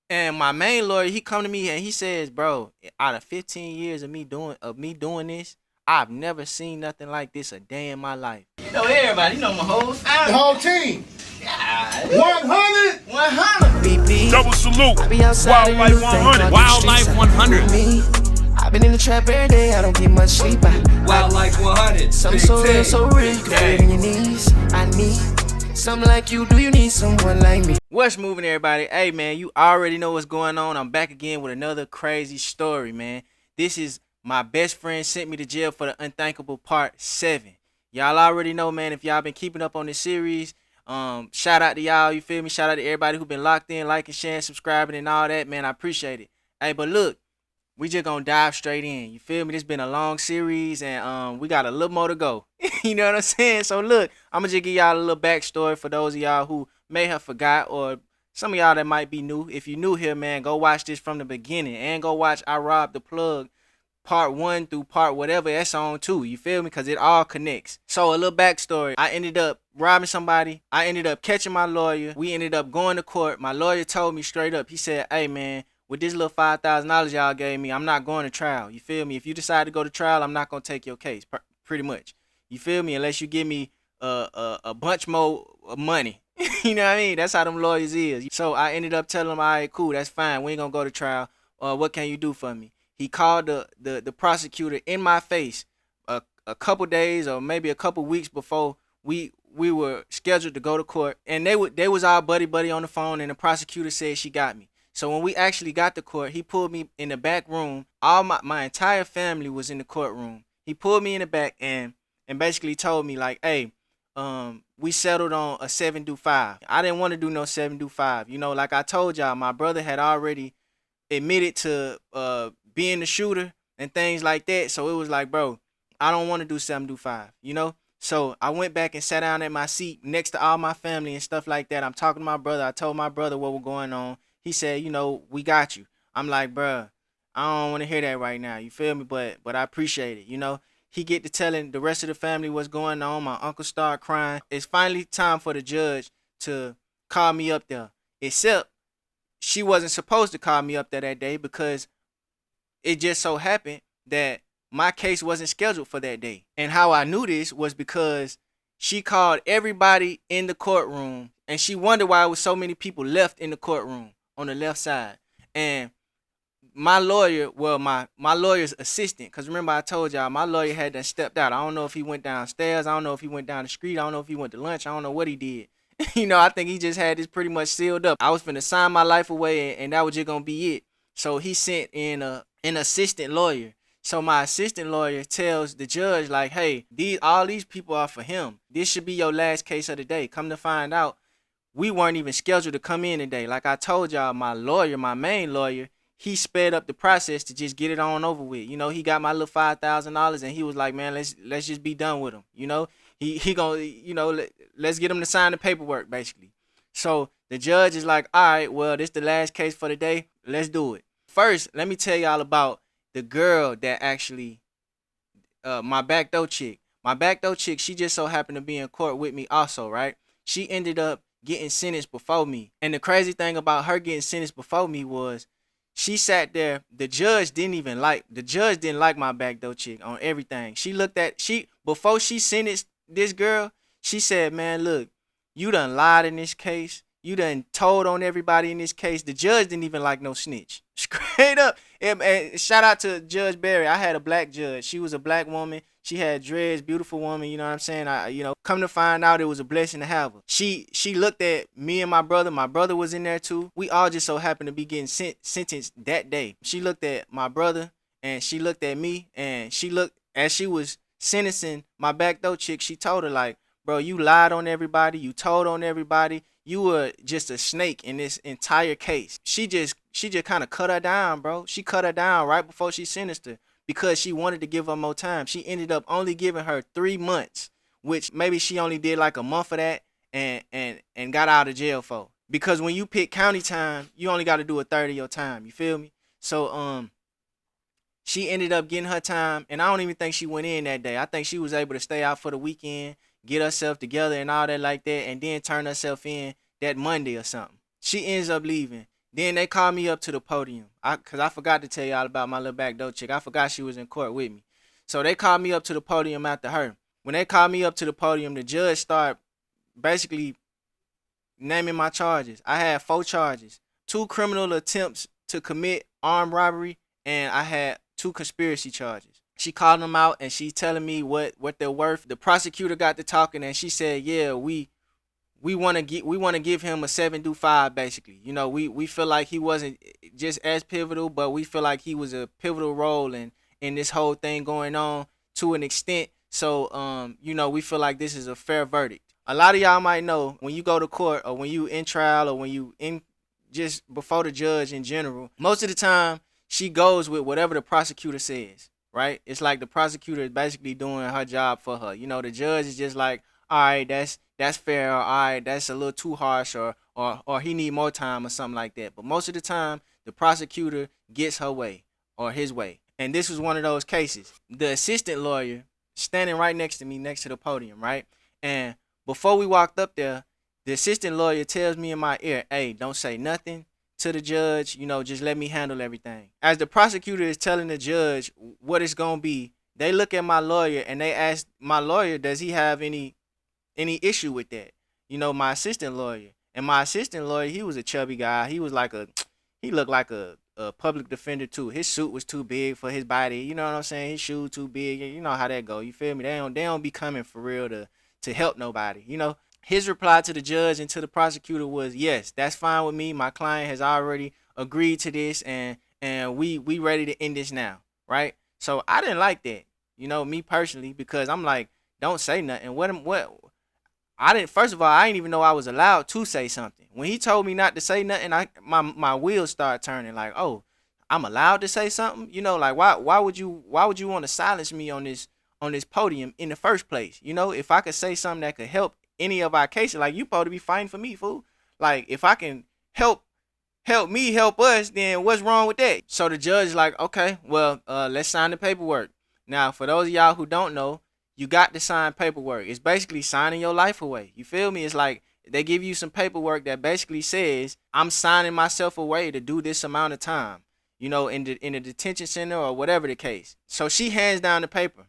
And my main lawyer, he come to me and he says, bro, out of 15 years of me doing this, I've never seen nothing like this a day in my life. You know everybody, you know my whole family. The whole team. God. 100. 100. Double salute. Wildlife 100. Wildlife 100. I've been in the trap every day, I don't get much sleep. Wildlife 100. Something so real, so real, you can feel it in your knees. I need something like you, do you need someone like me? What's moving, everybody? Hey, man, you already know what's going on. I'm back again with another crazy story, man. This is my best friend sent me to jail for the unthinkable part 7. Y'all already know, man, if y'all been keeping up on this series, shout out to y'all, you feel me? Shout out to everybody who been locked in, liking, sharing, subscribing, and all that, man. I appreciate it. Hey, but look, we just gonna dive straight in. You feel me? This been a long series, and we got a little more to go. You know what I'm saying? So look, I'm gonna just give y'all a little backstory for those of y'all who may have forgot, or some of y'all that might be new. If you're new here, man, go watch this from the beginning, and go watch I Robbed the Plug part 1 through part whatever that's on too. You feel me? Because it all connects. So a little backstory. I ended up robbing somebody. I ended up catching my lawyer. We ended up going to court. My lawyer told me straight up. He said, hey, man, with this little $5,000 y'all gave me, I'm not going to trial. You feel me? If you decide to go to trial, I'm not going to take your case, pretty much. You feel me? Unless you give me a bunch more money. You know what I mean? That's how them lawyers is. So I ended up telling him, all right, cool, that's fine. We ain't going to go to trial. What can you do for me? He called the prosecutor in my face a couple days or maybe a couple weeks before we were scheduled to go to court. And they was all buddy on the phone, and the prosecutor said she got me. So when we actually got to court, he pulled me in the back room. All my entire family was in the courtroom. He pulled me in the back and basically told me like, hey, we settled on a 7-5. I didn't want to do no 7-5. You know, like I told y'all, my brother had already admitted to being the shooter and things like that. So it was like, bro, I don't want to do 7-5, you know? So I went back and sat down at my seat next to all my family and stuff like that. I'm talking to my brother. I told my brother what was going on. He said, you know, we got you. I'm like, bruh, I don't want to hear that right now. You feel me? But I appreciate it, you know? He get to telling the rest of the family what's going on. My uncle started crying. It's finally time for the judge to call me up there. Except she wasn't supposed to call me up there that day because it just so happened that my case wasn't scheduled for that day. And how I knew this was because she called everybody in the courtroom, and she wondered why there was so many people left in the courtroom on the left side. And my lawyer, well, my lawyer's assistant, because remember I told y'all my lawyer had done stepped out. I don't know if he went downstairs. I don't know if he went down the street. I don't know if he went to lunch. I don't know what he did. You know, I think he just had this pretty much sealed up. I was finna sign my life away, and that was just gonna be it. So he sent in an assistant lawyer. So my assistant lawyer tells the judge, like, hey, all these people are for him. This should be your last case of the day. Come to find out, we weren't even scheduled to come in today. Like I told y'all, my lawyer, my main lawyer, he sped up the process to just get it on over with. You know, he got my little $5,000, and he was like, man, let's just be done with him. You know, he gonna, you know, let's get him to sign the paperwork, basically. So the judge is like, all right, well, this is the last case for the day. Let's do it. First, let me tell y'all about the girl that actually, my backdoor chick. My backdoor chick, she just so happened to be in court with me also, right? She ended up getting sentenced before me. And the crazy thing about her getting sentenced before me was she sat there. The judge didn't like my backdoor chick on everything. Before she sentenced this girl, she said, man, look, you done lied in this case. You done told on everybody in this case. The judge didn't even like no snitch. Straight up. And shout out to Judge Barry. I had a black judge. She was a black woman. She had dreads, beautiful woman. You know what I'm saying? Come to find out, it was a blessing to have her. She looked at me and my brother. My brother was in there too. We all just so happened to be getting sentenced that day. She looked at my brother and she looked at me, and as she was sentencing my backdoor chick, she told her like, bro, you lied on everybody. You told on everybody. You were just a snake in this entire case. She just kind of cut her down, bro. She cut her down right before she sentenced her because she wanted to give her more time. She ended up only giving her 3 months, which maybe she only did like a month of that and got out of jail for. Because when you pick county time, you only got to do a third of your time. You feel me? So she ended up getting her time, and I don't even think she went in that day. I think she was able to stay out for the weekend, get herself together and all that like that, and then turn herself in that Monday or something. She ends up leaving. Then they called me up to the podium. Cause I forgot to tell y'all about my little backdoor chick. I forgot she was in court with me. So they called me up to the podium after her. When they called me up to the podium, the judge started basically naming my charges. I had 4 charges: 2 criminal attempts to commit armed robbery, and I had 2 conspiracy charges. She called them out and she telling me what they're worth. The prosecutor got to talking and she said, "Yeah, we want to give him a 7-5 basically. You know, we feel like he wasn't just as pivotal, but we feel like he was a pivotal role in this whole thing going on to an extent. So you know, we feel like this is a fair verdict." A lot of y'all might know, when you go to court or when you in trial or when you in just before the judge in general, most of the time she goes with whatever the prosecutor says, right? It's like the prosecutor is basically doing her job for her. You know, the judge is just like, "All right, that's fair," or "All right, that's a little too harsh," or "He need more time," or something like that. But most of the time, the prosecutor gets her way or his way. And this was one of those cases. The assistant lawyer standing right next to me, next to the podium, right? And before we walked up there, the assistant lawyer tells me in my ear, "Hey, don't say nothing to the judge. You know, just let me handle everything." As the prosecutor is telling the judge what it's gonna be, they look at my lawyer and they ask my lawyer, "Does he have any issue with that?" You know, my assistant lawyer. And my assistant lawyer, he was a chubby guy. He was like he looked like a public defender too. His suit was too big for his body. You know what I'm saying? His shoes too big. You know how that go. You feel me? They don't be coming for real to help nobody. You know. His reply to the judge and to the prosecutor was, "Yes, that's fine with me. My client has already agreed to this, and we ready to end this now." Right? So I didn't like that. You know, me personally, because I'm like, don't say nothing. What I didn't. First of all, I didn't even know I was allowed to say something. When he told me not to say nothing, my wheels started turning. Like, oh, I'm allowed to say something. You know, like why would you want to silence me on this podium in the first place? You know, if I could say something that could help any of our cases, like, you supposed to be fighting for me, fool. Like, if I can help me help us, then what's wrong with that? So the judge is like, "Okay, well, let's sign the paperwork." Now, for those of y'all who don't know, you got to sign paperwork. It's basically signing your life away. You feel me? It's like they give you some paperwork that basically says, "I'm signing myself away to do this amount of time," you know, in the detention center or whatever the case. So she hands down the paper.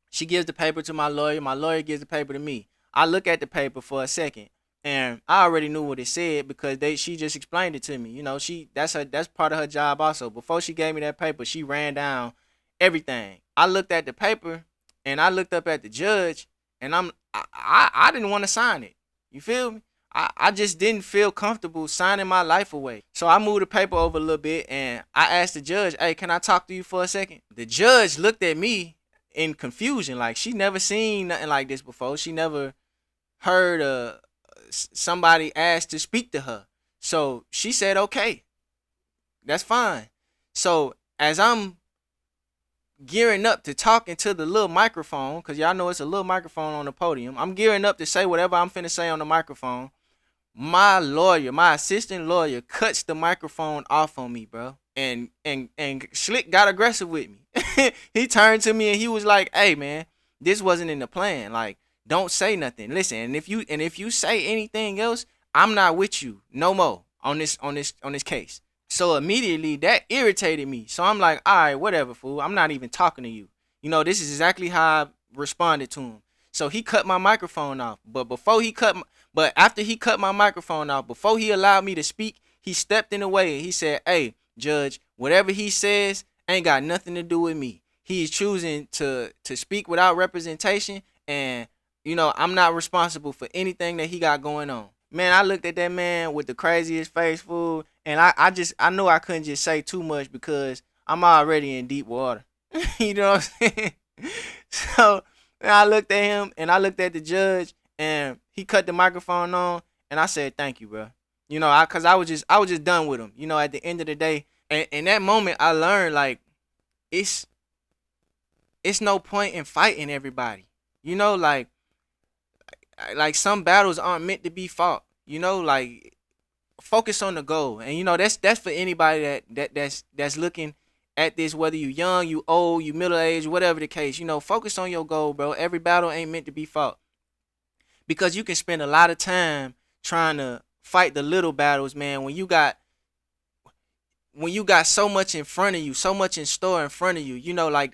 She gives the paper to my lawyer. My lawyer gives the paper to me. I look at the paper for a second, and I already knew what it said because she just explained it to me. You know, that's part of her job also. Before she gave me that paper, she ran down everything. I looked at the paper and I looked up at the judge, and I didn't want to sign it. You feel me? I just didn't feel comfortable signing my life away. So I moved the paper over a little bit and I asked the judge, "Hey, can I talk to you for a second?" The judge looked at me in confusion, like she never seen nothing like this before. She never heard somebody ask to speak to her. So she said, "Okay, that's fine." So as I'm gearing up to talk into the little microphone, because y'all know it's a little microphone on the podium, I'm gearing up to say whatever I'm finna say on the microphone. My lawyer, my assistant lawyer, cuts the microphone off on me, bro. And Slick got aggressive with me. He turned to me and he was like, "Hey, man, this wasn't in the plan. Like, don't say nothing. Listen, and if you say anything else, I'm not with you no more on this case." So immediately that irritated me. So I'm like, "All right, whatever, fool. I'm not even talking to you." You know, this is exactly how I responded to him. So he cut my microphone off. But after he cut my microphone off, before he allowed me to speak, he stepped in the way and he said, "Hey, Judge, whatever he says ain't got nothing to do with me. He's choosing to speak without representation, and you know, I'm not responsible for anything that he got going on." Man, I looked at that man with the craziest face, fool, and I know I couldn't just say too much because I'm already in deep water. You know what I'm saying? So I looked at him and I looked at the judge, and he cut the microphone on, and I said, "Thank you, bro." You know, cause I was just done with him. You know, at the end of the day, and in that moment, I learned, like, it's no point in fighting everybody. You know, like some battles aren't meant to be fought. You know, like, focus on the goal. And you know, that's for anybody that's looking at this, whether you young, you old, you middle aged, whatever the case. You know, focus on your goal, bro. Every battle ain't meant to be fought, because you can spend a lot of time trying to fight the little battles, man, when you got when you got so much in front of you, so much in store in front of you, you know, like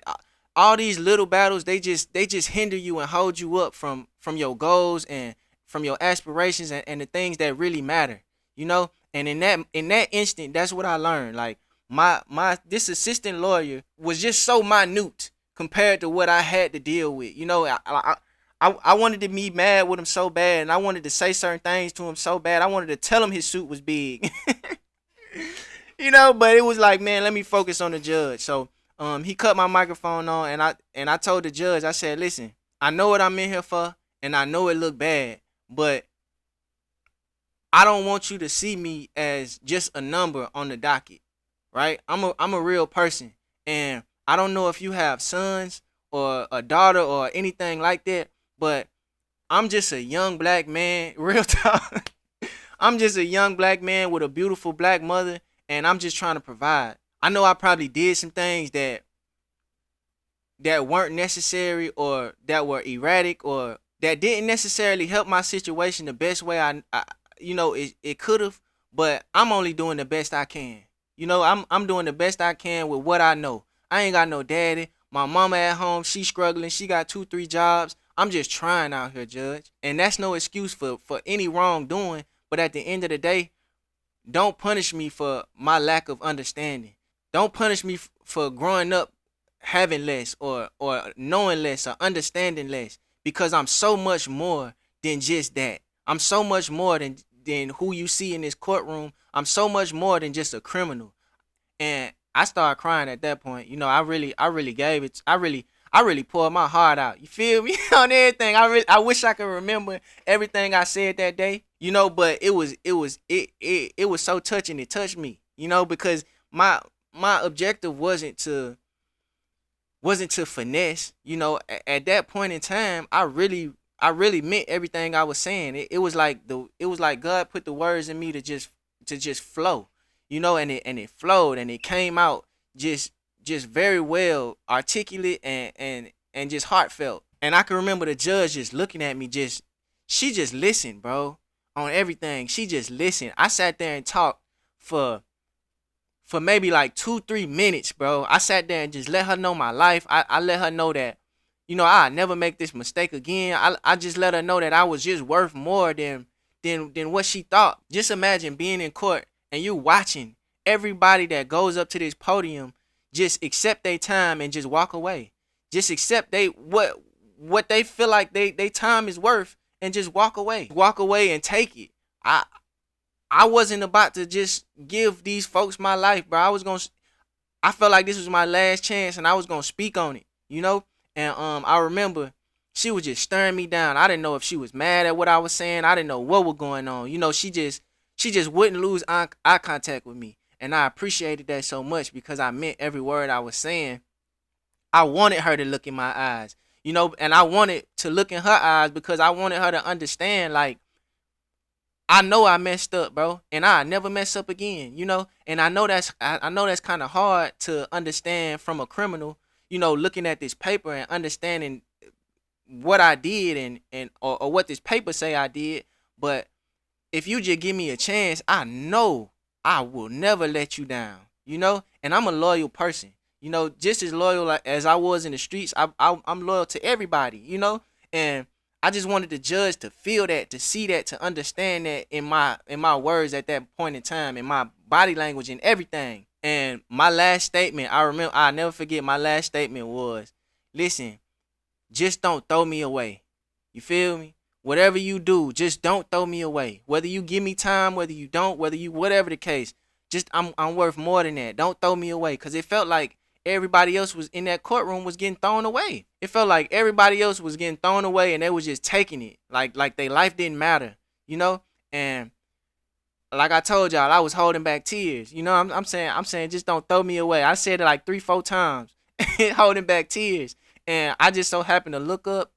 all these little battles, they just hinder you and hold you up from your goals and from your aspirations and the things that really matter, you know. And in that instant, that's what I learned. Like my this assistant lawyer was just so minute compared to what I had to deal with. You know, I wanted to be mad with him so bad, and I wanted to say certain things to him so bad. I wanted to tell him his suit was big. You know, but it was like, man, let me focus on the judge. So he cut my microphone on, and I told the judge, I said, listen, I know what I'm in here for, and I know it looked bad, but I don't want you to see me as just a number on the docket, right? I'm a real person, and I don't know if you have sons or a daughter or anything like that, but I'm just a young black man, real talk. I'm just a young black man with a beautiful black mother, and I'm just trying to provide. I know I probably did some things that weren't necessary or that were erratic or that didn't necessarily help my situation the best way I you know it could have, but I'm only doing the best I can. You know, I'm doing the best I can with what I know. I ain't got no daddy. My mama at home, she struggling. She got 2, 3 jobs. I'm just trying out here, Judge. And that's no excuse for any wrongdoing. But at the end of the day, don't punish me for my lack of understanding. Don't punish me for growing up having less or knowing less or understanding less, because I'm so much more than just that. I'm so much more than who you see in this courtroom. I'm so much more than just a criminal. And I started crying at that point. You know, I really gave it. I really poured my heart out. You feel me? On everything. I wish I could remember everything I said that day. You know, but it was so touching. It touched me. You know, because my objective wasn't to finesse. You know, at that point in time, I really meant everything I was saying. It was like God put the words in me to just flow. You know, and it flowed and it came out just very well articulate and just heartfelt. And I can remember the judge just looking at me, she just listened, bro, on everything. She just listened. I sat there and talked for maybe like 2, 3 minutes, bro. I sat there and just let her know my life. I let her know that, you know, I never make this mistake again. I just let her know that I was just worth more than what she thought. Just imagine being in court and you watching everybody that goes up to this podium just accept their time and just walk away. Just accept what they feel like they time is worth and just walk away. Walk away and take it. I wasn't about to just give these folks my life, bro. I felt like this was my last chance and I was gonna speak on it, you know? And I remember she was just staring me down. I didn't know if she was mad at what I was saying. I didn't know what was going on. You know, she just wouldn't lose eye contact with me. And I appreciated that so much because I meant every word I was saying. I wanted her to look in my eyes, you know, and I wanted to look in her eyes because I wanted her to understand, like, I know I messed up, bro, and I never mess up again, you know. And I know that's kind of hard to understand from a criminal, you know, looking at this paper and understanding what I did or what this paper say I did. But if you just give me a chance, I know I will never let you down, you know. And I'm a loyal person, you know, just as loyal as I was in the streets. I'm loyal to everybody, you know. And I just wanted the judge to feel that, to see that, to understand that in my words at that point in time, in my body language and everything. And my last statement, I'll never forget, my last statement was, listen, just don't throw me away. You feel me? Whatever you do, just don't throw me away. Whether you give me time, whether you don't, whatever the case, just I'm worth more than that. Don't throw me away, because it felt like everybody else was in that courtroom was getting thrown away. It felt like everybody else was getting thrown away and they was just taking it. Like their life didn't matter, you know? And like I told y'all, I was holding back tears. You know, I'm saying just don't throw me away. I said it like 3, 4 times, holding back tears. And I just so happened to look up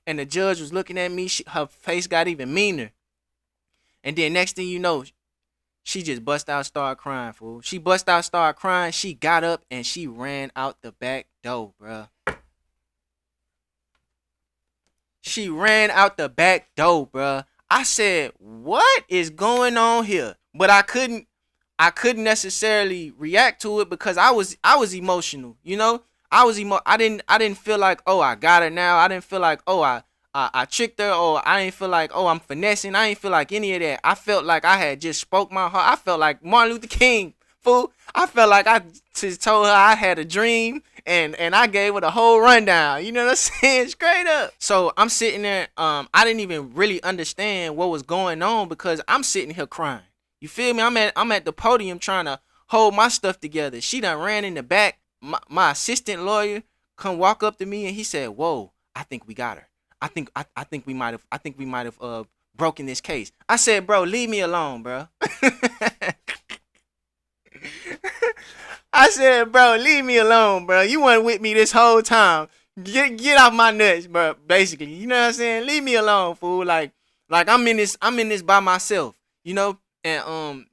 and the judge was looking at me. Her face got even meaner. And then next thing you know, she just bust out, started crying, fool. She bust out, started crying. She got up and she ran out the back door, bruh. She ran out the back door, bruh. I said, what is going on here? But I couldn't I couldn't necessarily react to it because I was emotional, you know. I didn't feel like, oh, I got her now. I didn't feel like, oh, I tricked her, or I didn't feel like, oh, I'm finessing. I didn't feel like any of that. I felt like I had just spoke my heart. I felt like Martin Luther King, fool. I felt like I just told her I had a dream, and I gave her the whole rundown. You know what I'm saying? Straight up. So I'm sitting there. I didn't even really understand what was going on because I'm sitting here crying. You feel me? I'm at the podium trying to hold my stuff together. She done ran in the back. My assistant lawyer come walk up to me and he said, "Whoa, I think we got her. I think we might have broken this case." I said, "Bro, leave me alone, bro." I said, "Bro, leave me alone, bro. You weren't with me this whole time. Get off my nuts, bro." Basically, you know what I'm saying? Leave me alone, fool. Like I'm in this by myself, you know? And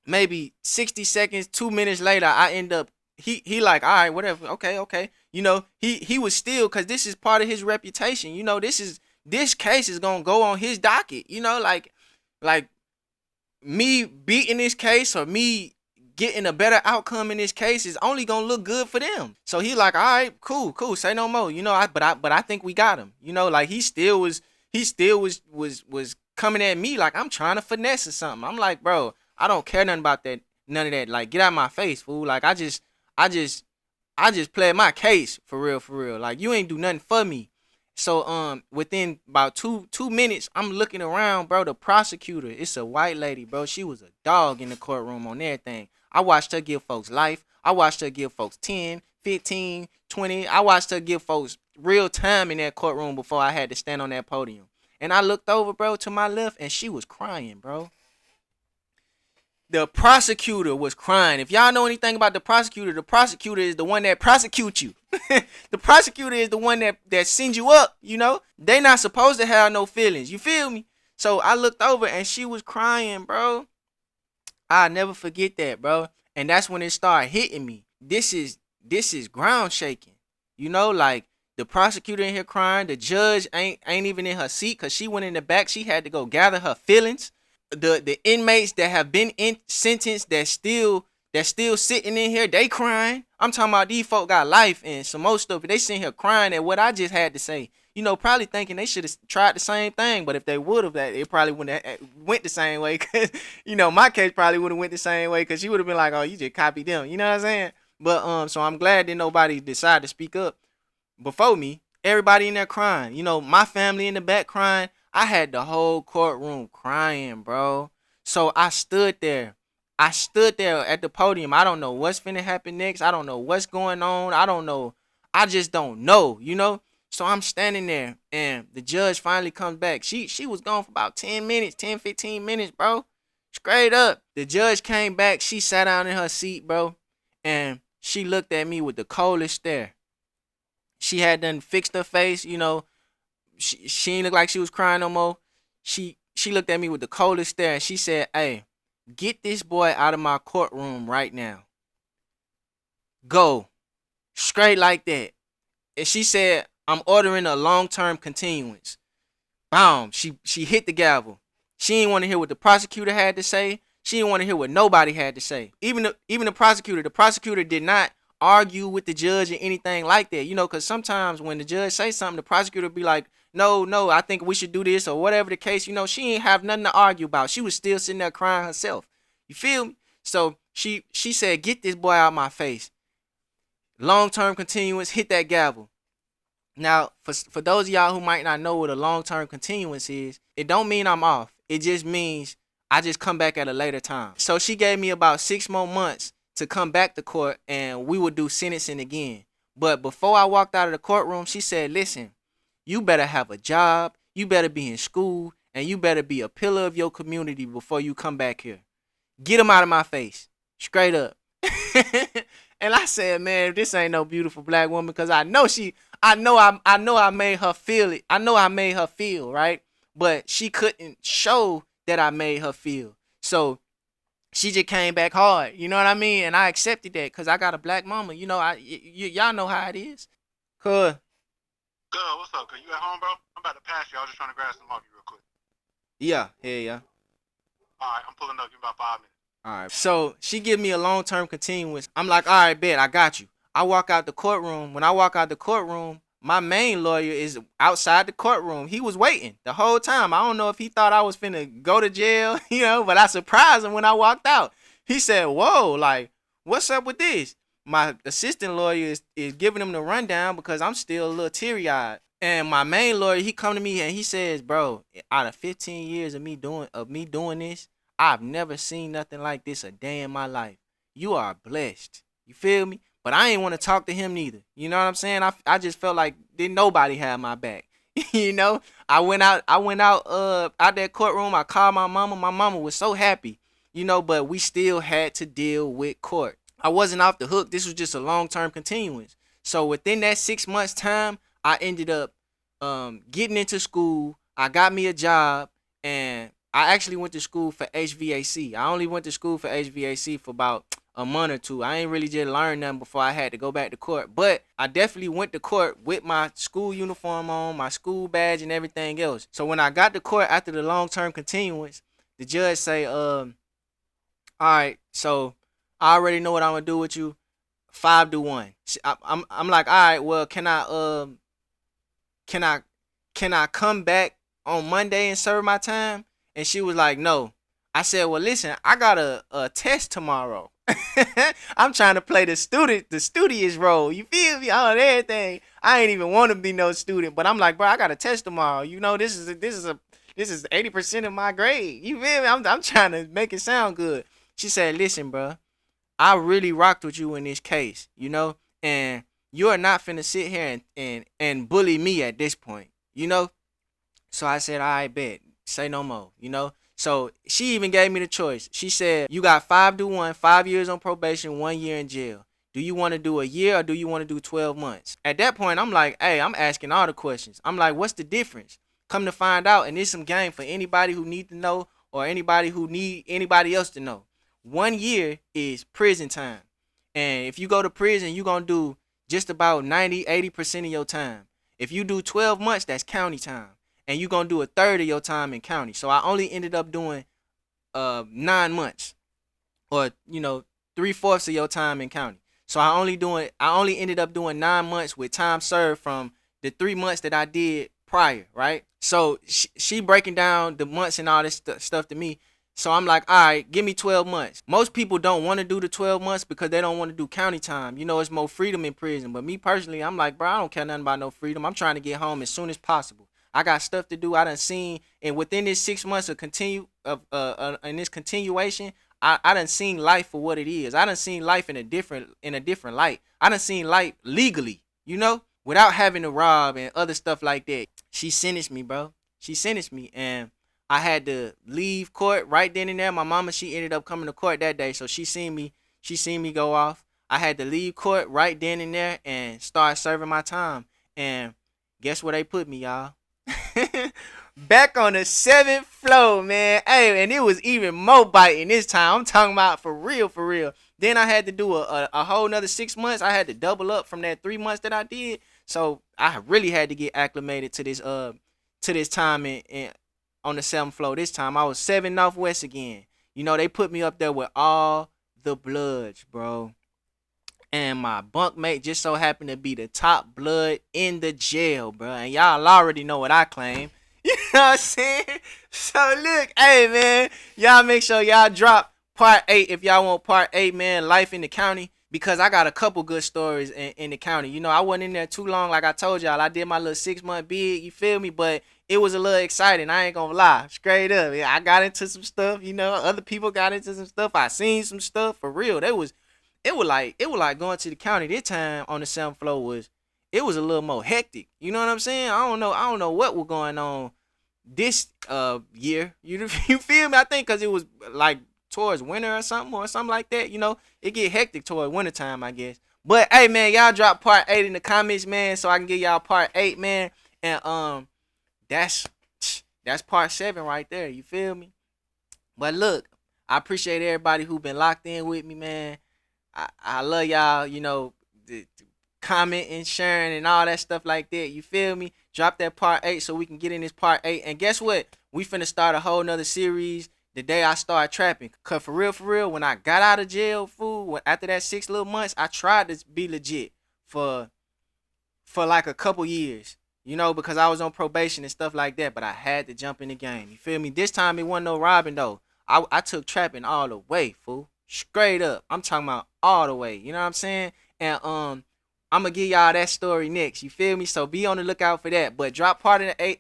maybe 60 seconds, 2 minutes later, I end up he like, all right, whatever, okay. You know, he was still, cause this is part of his reputation. You know, this case is gonna go on his docket. You know, like me beating this case or me getting a better outcome in this case is only gonna look good for them. So he like, all right, cool, say no more. You know, but I think we got him. You know, like he still was coming at me like I'm trying to finesse or something. I'm like, bro, I don't care nothing about that, none of that. Like, get out of my face, fool. Like I just played my case for real. Like, you ain't do nothing for me. So within about two minutes, I'm looking around, bro. The prosecutor, it's a white lady, bro. She was a dog in the courtroom on everything. I watched her give folks life. I watched her give folks 10, 15, 20. I watched her give folks real time in that courtroom before I had to stand on that podium. And I looked over, bro, to my left, and she was crying, bro. The prosecutor was crying. If y'all know anything about the prosecutor is the one that prosecutes you. The prosecutor is the one that sends you up, you know? They not supposed to have no feelings. You feel me? So I looked over and she was crying, bro. I'll never forget that, bro. And that's when it started hitting me. This is ground shaking. You know, like the prosecutor in here crying, the judge ain't even in her seat because she went in the back. She had to go gather her feelings. The inmates that have been in sentenced that's still sitting in here, they crying. I'm talking about these folk got life and some more stuff. They sitting here crying at what I just had to say. You know, probably thinking they should have tried the same thing, but if they would have, that it probably wouldn't have went the same way. Cause you know, my case probably would have went the same way because she would have been like, "Oh, you just copied them." You know what I'm saying? But so I'm glad that nobody decided to speak up before me. Everybody in there crying. You know, my family in the back crying. I had the whole courtroom crying, bro. So I stood there. I stood there at the podium. I don't know what's finna happen next. I don't know what's going on. I don't know. I just don't know, you know? So I'm standing there and the judge finally comes back. She was gone for about 10 minutes, 10, 15 minutes, bro. Straight up. The judge came back. She sat down in her seat, bro. And she looked at me with the coldest stare. She had done fixed her face, you know. She ain't look like she was crying no more. She looked at me with the coldest stare and she said, "Hey, get this boy out of my courtroom right now. Go." Straight like that. And she said, "I'm ordering a long-term continuance." Boom. She hit the gavel. She didn't want to hear what the prosecutor had to say. She didn't want to hear what nobody had to say. Even the prosecutor did not argue with the judge or anything like that. You know, because sometimes when the judge say something, the prosecutor be like, no, I think we should do this or whatever the case. You know, she ain't have nothing to argue about. She was still sitting there crying herself. You feel me? So she said, "Get this boy out of my face. Long-term continuance, hit that gavel." Now, for those of y'all who might not know what a long-term continuance is, it don't mean I'm off. It just means I just come back at a later time. So she gave me about 6 more months to come back to court and we would do sentencing again. But before I walked out of the courtroom, she said, "Listen, you better have a job, you better be in school, and you better be a pillar of your community before you come back here. Get them out of my face." Straight up. And I said, "Man, this ain't no beautiful black woman," because I know I made her feel it. I know I made her feel, right? But she couldn't show that I made her feel. So she just came back hard. You know what I mean? And I accepted that because I got a black mama. You know, y'all know how it is. Cool. Good, what's up? Cause you at home, bro? I'm about to pass you. I was just trying to grab some off you real quick. Yeah. Alright, I'm pulling up. Give me about 5 minutes. All right. So she give me a long-term continuance. I'm like, all right, bet, I got you. I walk out the courtroom. When I walk out the courtroom, my main lawyer is outside the courtroom. He was waiting the whole time. I don't know if he thought I was finna go to jail, but I surprised him when I walked out. He said, whoa, like, what's up with this? My assistant lawyer is giving him the rundown because I'm still a little teary-eyed. And my main lawyer, he come to me and he says, bro, out of 15 years of me doing this, I've never seen nothing like this a day in my life. You are blessed. You feel me? But I ain't want to talk to him neither. You know what I'm saying? I just felt like didn't nobody have my back. I went out out that courtroom. I called my mama. My mama was so happy. But we still had to deal with court. I wasn't off the hook. This was just a long-term continuance. So within that 6 months time, I ended up getting into school. I got me a job, and I actually went to school for HVAC. I only went to school for HVAC for about a month or two. I ain't really just learned nothing before I had to go back to court. But I definitely went to court with my school uniform on, my school badge, and everything else. So when I got to court after the long-term continuance, the judge say, all right, so I already know what I'm gonna do with you. 5-1. I'm like, all right, well, can I come back on Monday and serve my time? And she was like, no. I said, well, listen, I got a test tomorrow. I'm trying to play the studious role. You feel me? On everything. I ain't even want to be no student, but I'm like, bro, I got a test tomorrow. This is 80% of my grade. You feel me? I'm trying to make it sound good. She said, listen, bro, I really rocked with you in this case, and you are not finna sit here and bully me at this point, So I said, all right, bet. Say no more, So she even gave me the choice. She said, you got 5-1, 5 years on probation, 1 year in jail. Do you want to do a year or do you want to do 12 months? At that point, I'm like, hey, I'm asking all the questions. I'm like, what's the difference? Come to find out, and it's some game for anybody who need to know or anybody who need anybody else to know. 1 year is prison time. And if you go to prison, you're going to do just about 90-80% of your time. If you do 12 months, that's county time. And you're going to do a third of your time in county. So I only ended up doing 9 months or, 3/4 of your time in county. So I only ended up doing 9 months with time served from the 3 months that I did prior, right? So she breaking down the months and all this stuff to me. So I'm like, all right, give me 12 months. Most people don't want to do the 12 months because they don't want to do county time. It's more freedom in prison. But me personally, I'm like, bro, I don't care nothing about no freedom. I'm trying to get home as soon as possible. I got stuff to do. I done seen, and within this 6 months of in this continuation, I done seen life for what it is. I done seen life in a different light. I done seen life legally, without having to rob and other stuff like that. She sentenced me, bro. She sentenced me, and I had to leave court right then and there. My mama, she ended up coming to court that day, so she seen me go off. I had to leave court right then and there and start serving my time. And guess where they put me, y'all? Back on the 7th floor, man. Hey, and it was even more biting this time. I'm talking about for real, for real. Then I had to do a whole nother 6 months. I had to double up from that 3 months that I did. So I really had to get acclimated to this time in on the 7th floor. This time I was 7 Northwest again. They put me up there with all the bloods, bro. And my bunkmate just so happened to be the top blood in the jail, bro. And y'all already know what I claim. You know what I'm saying? So look, hey man, y'all make sure y'all drop part 8 if y'all want part 8, man, life in the county. Because I got a couple good stories in the county. I wasn't in there too long. Like I told y'all, I did my little 6-month bid, you feel me? But it was a little exciting. I ain't gonna lie. Straight up. Yeah, I got into some stuff, Other people got into some stuff. I seen some stuff. For real. It was like going to the county this time on the 7th floor was a little more hectic. You know what I'm saying? I don't know what was going on this year. You feel me? I think because it was like towards winter or something like that. It get hectic towards wintertime, I guess. But hey man, y'all drop part 8 in the comments, man, so I can give y'all part 8, man. And that's part 7 right there. You feel me? But look, I appreciate everybody who been locked in with me, man. I love y'all, the commenting, sharing, and all that stuff like that. You feel me? Drop that part 8 so we can get in this part 8. And guess what? We finna start a whole nother series the day I started trapping. Cause for real, when I got out of jail, fool, after that 6 little months, I tried to be legit for like a couple years. You know, because I was on probation and stuff like that, but I had to jump in the game. You feel me? This time it wasn't no robbing though. I took trapping all the way, fool. Straight up. I'm talking about all the way. You know what I'm saying? And I'm gonna give y'all that story next. You feel me? So be on the lookout for that. But drop part 8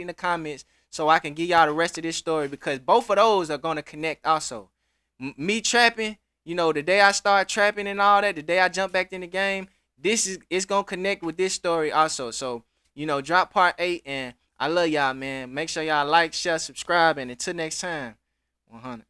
in the comments so I can give y'all the rest of this story, because both of those are gonna connect also. Me trapping, you know, the day I started trapping and all that, the day I jumped back in the game, it's gonna connect with this story also. So, you know, drop part 8, and I love y'all, man. Make sure y'all like, share, subscribe, and until next time, 100.